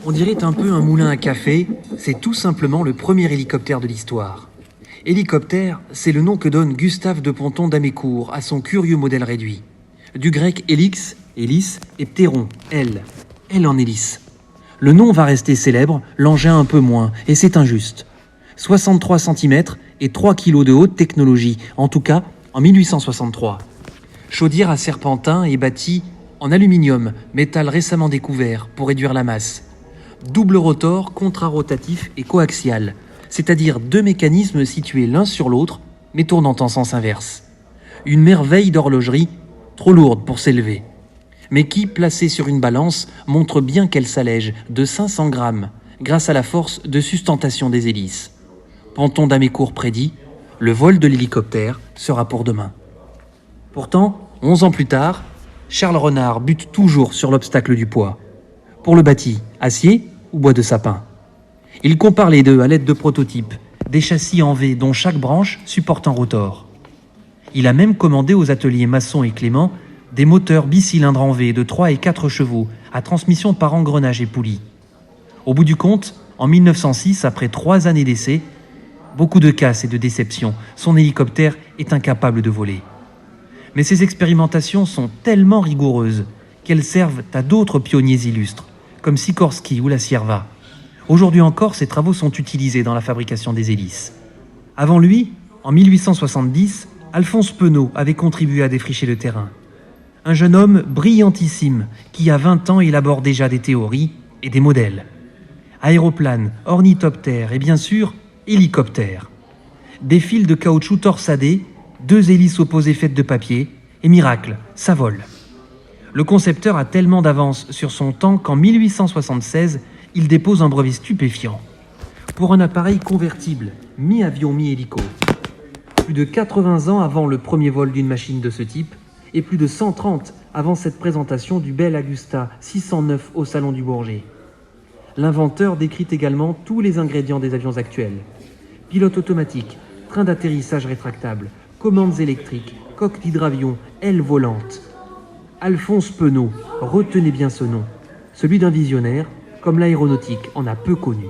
On dirait un peu un moulin à café, c'est tout simplement le premier hélicoptère de l'histoire. Hélicoptère, c'est le nom que donne Gustave de Ponton d'Amécourt à son curieux modèle réduit. Du grec hélix, hélice, et ptéron, aile en hélice. Le nom va rester célèbre, l'engin un peu moins, et c'est injuste. 63 cm et 3 kg de haute technologie, en tout cas en 1863. Chaudière à serpentin et bâtie en aluminium, métal récemment découvert pour réduire la masse. Double rotor, contrarotatif et coaxial, c'est-à-dire deux mécanismes situés l'un sur l'autre, mais tournant en sens inverse. Une merveille d'horlogerie, trop lourde pour s'élever, mais qui, placée sur une balance, montre bien qu'elle s'allège de 500 grammes grâce à la force de sustentation des hélices. Ponton d'Amécourt prédit, le vol de l'hélicoptère sera pour demain. Pourtant, 11 ans plus tard, Charles Renard bute toujours sur l'obstacle du poids. Pour le bâti, acier ou bois de sapin. Il compare les deux à l'aide de prototypes, des châssis en V dont chaque branche supporte un rotor. Il a même commandé aux ateliers Masson et Clément des moteurs bicylindres en V de 3 et 4 chevaux à transmission par engrenage et poulie. Au bout du compte, en 1906, après 3 années d'essai, beaucoup de casses et de déceptions, son hélicoptère est incapable de voler. Mais ces expérimentations sont tellement rigoureuses qu'elles servent à d'autres pionniers illustres, comme Sikorsky ou la Cierva. Aujourd'hui encore, ces travaux sont utilisés dans la fabrication des hélices. Avant lui, en 1870, Alphonse Penaud avait contribué à défricher le terrain. Un jeune homme brillantissime qui, à 20 ans, élabore déjà des théories et des modèles. Aéroplane, ornithoptère et bien sûr, hélicoptère. Des fils de caoutchouc torsadés, 2 hélices opposées faites de papier, et miracle, ça vole. Le concepteur a tellement d'avance sur son temps qu'en 1876, il dépose un brevet stupéfiant. Pour un appareil convertible, mi-avion, mi-hélico. Plus de 80 ans avant le premier vol d'une machine de ce type, et plus de 130 avant cette présentation du bel Agusta 609 au Salon du Bourget. L'inventeur décrit également tous les ingrédients des avions actuels. Pilote automatique, train d'atterrissage rétractable, commandes électriques, coque d'hydravion, ailes volantes. Alphonse Penaud, retenez bien ce nom, celui d'un visionnaire, comme l'aéronautique en a peu connu.